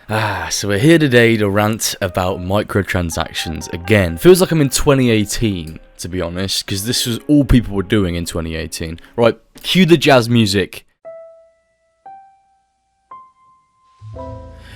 So we're here today to rant about microtransactions again. Feels like I'm in 2018, to be honest, because this was all people were doing in 2018. Right, cue the jazz music.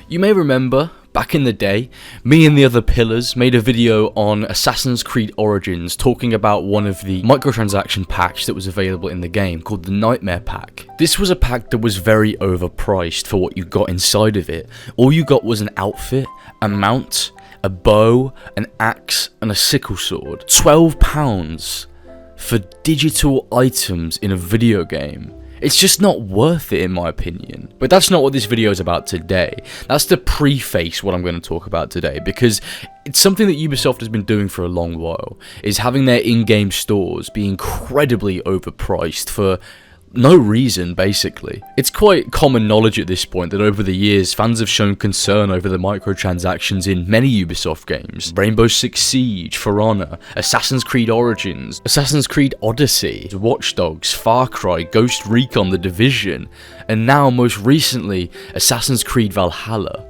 You may remember, back in the day, me and the other pillars made a video on Assassin's Creed Origins talking about one of the microtransaction packs that was available in the game called the Nightmare Pack. This was a pack that was very overpriced for what you got inside of it. All you got was an outfit, a mount, a bow, an axe, and a sickle sword. £12 for digital items in a video game. It's just not worth it in my opinion. But that's not what this video is about today. That's to preface what I'm going to talk about today, because it's something that Ubisoft has been doing for a long while, is having their in-game stores be incredibly overpriced for no reason, basically. It's quite common knowledge at this point that over the years, fans have shown concern over the microtransactions in many Ubisoft games. Rainbow Six Siege, For Honor, Assassin's Creed Origins, Assassin's Creed Odyssey, Watch Dogs, Far Cry, Ghost Recon, The Division, and now, most recently, Assassin's Creed Valhalla.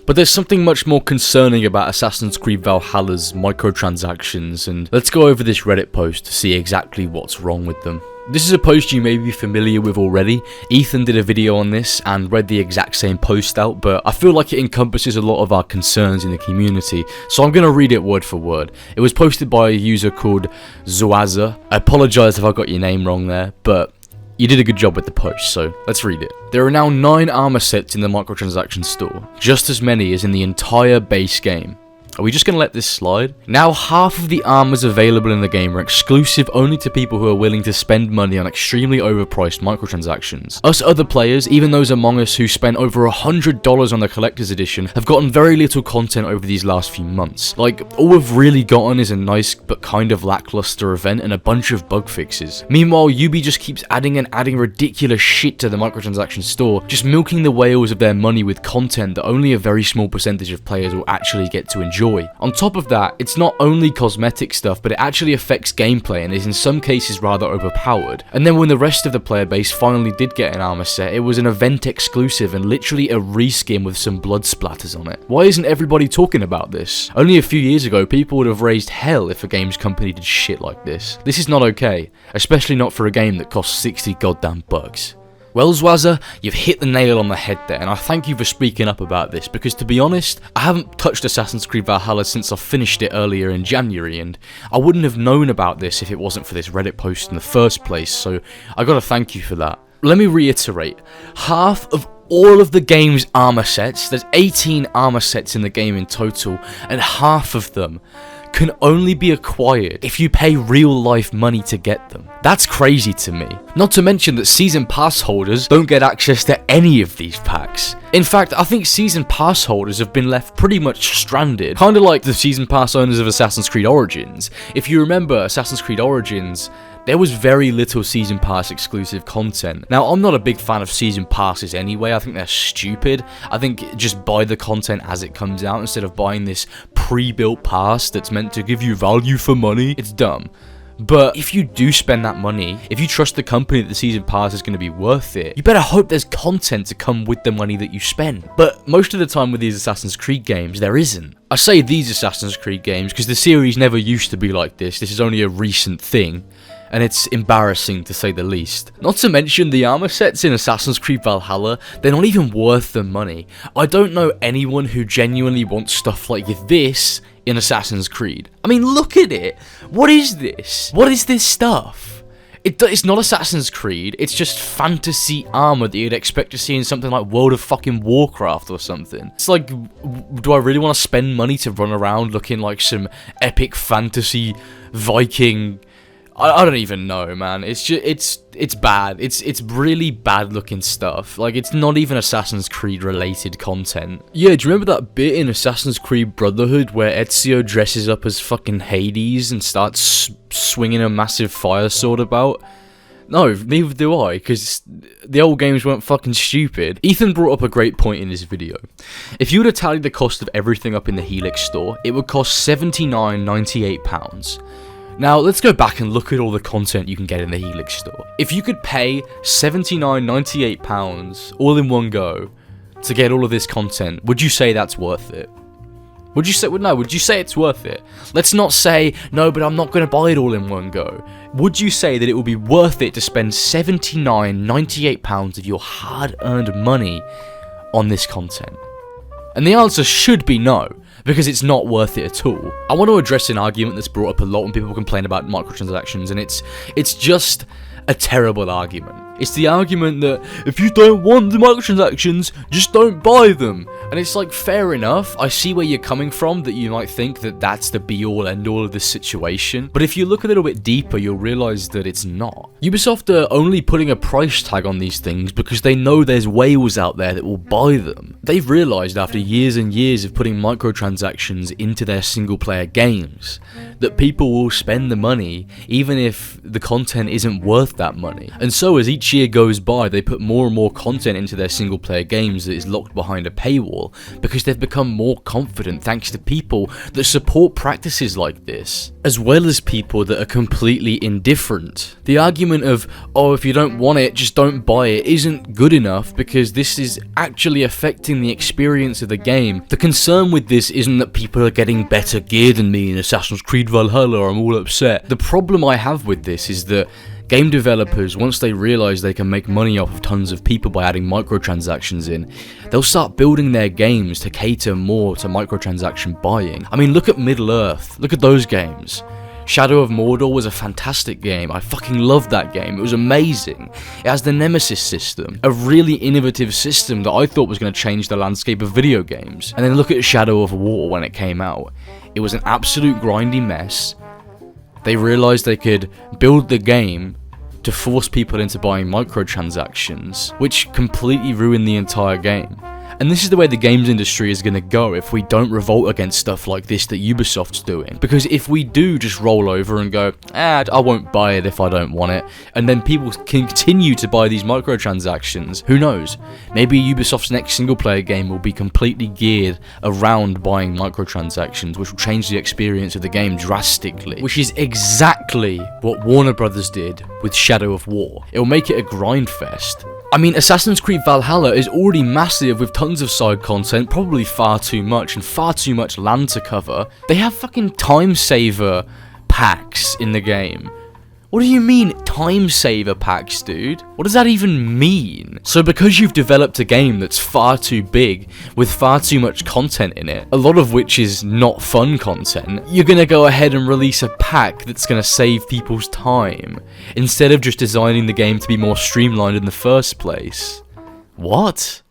But there's something much more concerning about Assassin's Creed Valhalla's microtransactions, and let's go over this Reddit post to see exactly what's wrong with them. This is a post you may be familiar with already. Ethan did a video on this and read the exact same post out, but I feel like it encompasses a lot of our concerns in the community, so I'm going to read it word for word. It was posted by a user called Zoaza. I apologise if I got your name wrong there, but you did a good job with the post, so let's read it. There are now 9 armor sets in the microtransaction store, just as many as in the entire base game. Are we just going to let this slide? Now half of the armors available in the game are exclusive only to people who are willing to spend money on extremely overpriced microtransactions. Us other players, even those among us who spent over $100 on the collector's edition, have gotten very little content over these last few months. Like, all we've really gotten is a nice but kind of lackluster event and a bunch of bug fixes. Meanwhile, Ubi just keeps adding and adding ridiculous shit to the microtransaction store, just milking the whales of their money with content that only a very small percentage of players will actually get to enjoy. On top of that, it's not only cosmetic stuff, but it actually affects gameplay and is in some cases rather overpowered. And then when the rest of the player base finally did get an armor set, it was an event exclusive and literally a reskin with some blood splatters on it. Why isn't everybody talking about this? Only a few years ago, people would have raised hell if a games company did shit like this. This is not okay, especially not for a game that costs 60 goddamn bucks. Well, Zwaza, you've hit the nail on the head there, and I thank you for speaking up about this, because to be honest, I haven't touched Assassin's Creed Valhalla since I finished it earlier in January, and I wouldn't have known about this if it wasn't for this Reddit post in the first place, so I gotta thank you for that. Let me reiterate, half of all of the game's armor sets, there's 18 armor sets in the game in total, and half of them can only be acquired if you pay real life money to get them. That's crazy to me. Not to mention that season pass holders don't get access to any of these packs. In fact, I think season pass holders have been left pretty much stranded, kinda like the season pass owners of Assassin's Creed Origins. If you remember Assassin's Creed Origins, there was very little season pass exclusive content. Now, I'm not a big fan of season passes anyway. I think they're stupid. I think just buy the content as it comes out instead of buying this pre-built pass that's meant to give you value for money. It's dumb. But if you do spend that money, if you trust the company that the season pass is going to be worth it, you better hope there's content to come with the money that you spend. But most of the time with these Assassin's Creed games, there isn't. I say these Assassin's Creed games because the series never used to be like this. This is only a recent thing, and it's embarrassing to say the least. Not to mention the armor sets in Assassin's Creed Valhalla, they're not even worth the money. I don't know anyone who genuinely wants stuff like this in Assassin's Creed. I mean, look at it. What is this? What is this stuff? It's not Assassin's Creed, it's just fantasy armor that you'd expect to see in something like World of fucking Warcraft or something. It's like, do I really want to spend money to run around looking like some epic fantasy Viking? I don't even know, man. It's just, it's bad. It's really bad looking stuff. Like, it's not even Assassin's Creed related content. Yeah, do you remember that bit in Assassin's Creed Brotherhood where Ezio dresses up as fucking Hades and starts swinging a massive fire sword about? No, neither do I, because the old games weren't fucking stupid. Ethan brought up a great point in his video. If you were to tally the cost of everything up in the Helix store, it would cost £79.98. Now, let's go back and look at all the content you can get in the Helix store. If you could pay £79.98 all in one go to get all of this content, would you say that's worth it? Would you say it's worth it? Let's not say, no, but I'm not going to buy it all in one go. Would you say that it would be worth it to spend £79.98 of your hard-earned money on this content? And the answer should be no, because it's not worth it at all. I want to address an argument that's brought up a lot when people complain about microtransactions, and it's just a terrible argument. It's the argument that if you don't want the microtransactions, just don't buy them. And it's like, fair enough, I see where you're coming from, that you might think that that's the be-all end-all of this situation. But if you look a little bit deeper, you'll realize that it's not. Ubisoft are only putting a price tag on these things because they know there's whales out there that will buy them. They've realized after years and years of putting microtransactions into their single-player games that people will spend the money even if the content isn't worth that money. And so as each year goes by, they put more and more content into their single player games that is locked behind a paywall because they've become more confident thanks to people that support practices like this, as well as people that are completely indifferent. The argument of, oh, if you don't want it, just don't buy it, isn't good enough because this is actually affecting the experience of the game. The concern with this isn't that people are getting better gear than me in Assassin's Creed Valhalla or I'm all upset. The problem I have with this is that game developers, once they realize they can make money off of tons of people by adding microtransactions in, they'll start building their games to cater more to microtransaction buying. I mean, look at Middle-earth, look at those games. Shadow of Mordor was a fantastic game. I fucking loved that game. It was amazing. It has the Nemesis system, a really innovative system that I thought was going to change the landscape of video games. And then look at Shadow of War when it came out. It was an absolute grindy mess. They realized they could build the game to force people into buying microtransactions, which completely ruined the entire game. And this is the way the games industry is going to go if we don't revolt against stuff like this that Ubisoft's doing. Because if we do just roll over and go, I won't buy it if I don't want it, and then people continue to buy these microtransactions, who knows? Maybe Ubisoft's next single-player game will be completely geared around buying microtransactions, which will change the experience of the game drastically. Which is exactly what Warner Brothers did with Shadow of War. It will make it a grind fest. I mean, Assassin's Creed Valhalla is already massive with tons of side content, probably far too much, and far too much land to cover. They have fucking time saver packs in the game. What do you mean, time saver packs, dude? What does that even mean? So because you've developed a game that's far too big, with far too much content in it, a lot of which is not fun content, you're gonna go ahead and release a pack that's gonna save people's time, instead of just designing the game to be more streamlined in the first place. What?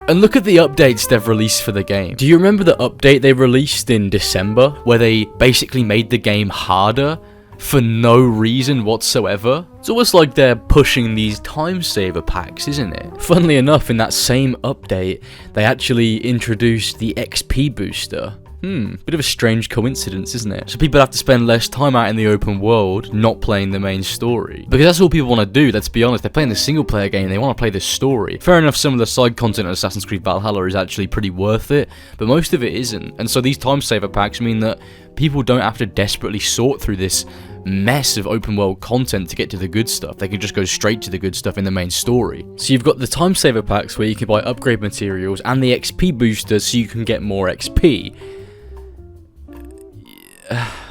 And look at the updates they've released for the game. Do you remember the update they released in December, where they basically made the game harder? For no reason whatsoever? It's almost like they're pushing these time saver packs, isn't it? Funnily enough, in that same update, they actually introduced the XP booster. Bit of a strange coincidence, isn't it? So people have to spend less time out in the open world, not playing the main story. Because that's all people want to do, let's be honest. They're playing the single player game, they want to play the story. Fair enough, some of the side content of Assassin's Creed Valhalla is actually pretty worth it, but most of it isn't. And so these time saver packs mean that people don't have to desperately sort through this mess of open world content to get to the good stuff. They can just go straight to the good stuff in the main story. So you've got the time saver packs where you can buy upgrade materials and the XP booster so you can get more XP.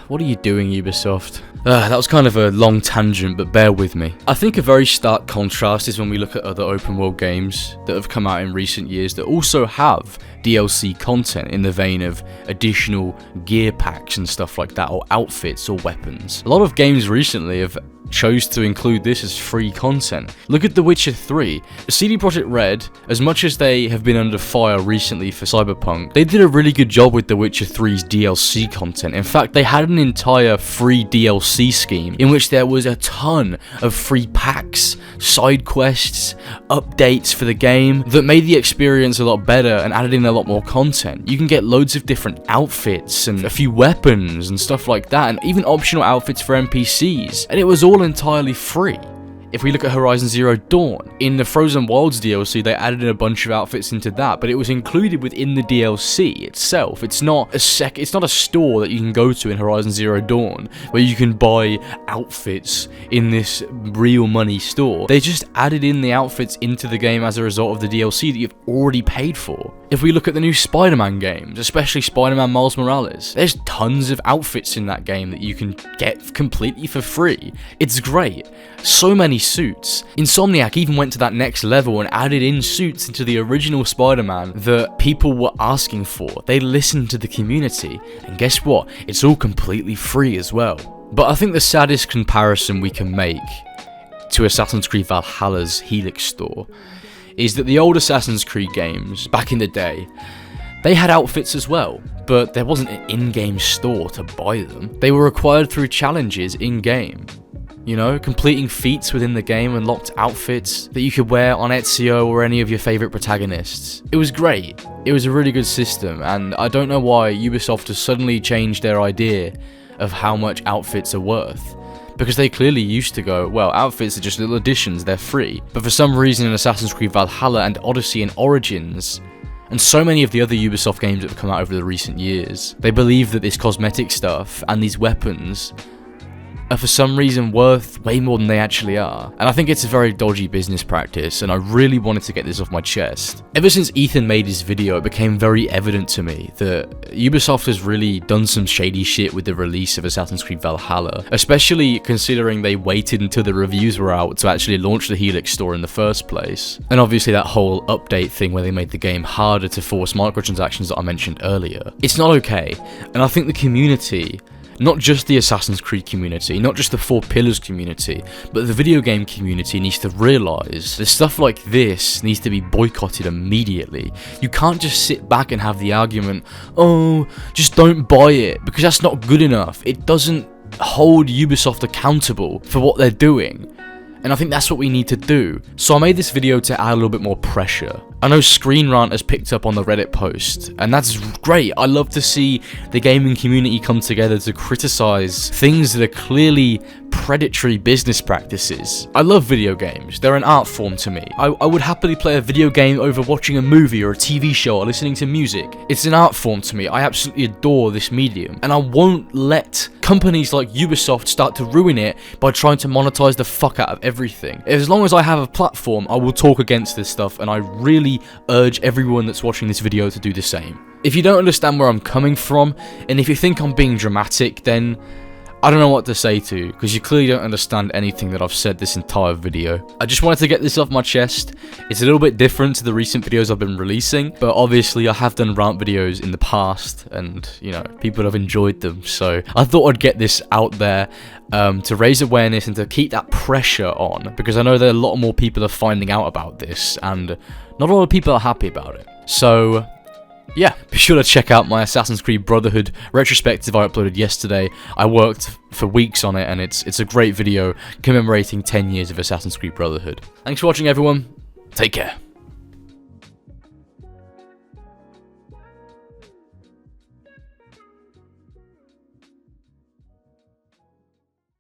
What are you doing, Ubisoft? That was kind of a long tangent, but bear with me. I think a very stark contrast is when we look at other open world games that have come out in recent years that also have DLC content in the vein of additional gear packs and stuff like that, or outfits or weapons. A lot of games recently have chose to include this as free content. Look at The Witcher 3. CD Projekt Red, as much as they have been under fire recently for Cyberpunk, they did a really good job with The Witcher 3's DLC content. In fact, they had an entire free DLC scheme in which there was a ton of free packs, side quests, updates for the game that made the experience a lot better and added in a lot more content. You can get loads of different outfits and a few weapons and stuff like that, and even optional outfits for NPCs, and it was all entirely free. If we look at Horizon Zero Dawn, in the Frozen Wilds DLC, they added in a bunch of outfits into that, but it was included within the DLC itself. It's not a store that you can go to in Horizon Zero Dawn where you can buy outfits in this real money store. They just added in the outfits into the game as a result of the DLC that you've already paid for. If we look at the new Spider-Man games, especially Spider-Man Miles Morales, there's tons of outfits in that game that you can get completely for free. It's great. So many suits. Insomniac even went to that next level and added in suits into the original Spider-Man that people were asking for. They listened to the community, and guess what? It's all completely free as well. But I think the saddest comparison we can make to Assassin's Creed Valhalla's Helix store is that the old Assassin's Creed games, back in the day, they had outfits as well, but there wasn't an in-game store to buy them. They were acquired through challenges in-game. You know, completing feats within the game unlocked outfits that you could wear on Ezio or any of your favourite protagonists. It was great. It was a really good system, and I don't know why Ubisoft has suddenly changed their idea of how much outfits are worth. Because they clearly used to go, well, outfits are just little additions, they're free. But for some reason in Assassin's Creed Valhalla and Odyssey and Origins, and so many of the other Ubisoft games that have come out over the recent years, they believe that this cosmetic stuff and these weapons are for some reason worth way more than they actually are. And I think it's a very dodgy business practice, and I really wanted to get this off my chest. Ever since Ethan made his video, it became very evident to me that Ubisoft has really done some shady shit with the release of Assassin's Creed Valhalla, especially considering they waited until the reviews were out to actually launch the Helix store in the first place. And obviously that whole update thing where they made the game harder to force microtransactions that I mentioned earlier. It's not okay, and I think the community, not just the Assassin's Creed community, not just the Four Pillars community, but the video game community needs to realise that stuff like this needs to be boycotted immediately. You can't just sit back and have the argument, oh, just don't buy it, because that's not good enough. It doesn't hold Ubisoft accountable for what they're doing. And I think that's what we need to do. So I made this video to add a little bit more pressure. I know Screen Rant has picked up on the Reddit post, and that's great. I love to see the gaming community come together to criticize things that are clearly predatory business practices. I love video games. They're an art form to me. I would happily play a video game over watching a movie or a TV show or listening to music. It's an art form to me. I absolutely adore this medium, and I won't let companies like Ubisoft start to ruin it by trying to monetize the fuck out of everything. As long as I have a platform, I will talk against this stuff, and I really urge everyone that's watching this video to do the same. If you don't understand where I'm coming from, and if you think I'm being dramatic, then I don't know what to say to you, because you clearly don't understand anything that I've said this entire video. I just wanted to get this off my chest. It's a little bit different to the recent videos I've been releasing, but obviously I have done rant videos in the past, and, you know, people have enjoyed them, so I thought I'd get this out there to raise awareness and to keep that pressure on, because I know that a lot more people are finding out about this, and not a lot of people are happy about it. So yeah, be sure to check out my Assassin's Creed Brotherhood retrospective I uploaded yesterday. I worked for weeks on it, and it's a great video commemorating 10 years of Assassin's Creed Brotherhood. Thanks for watching, everyone. Take care.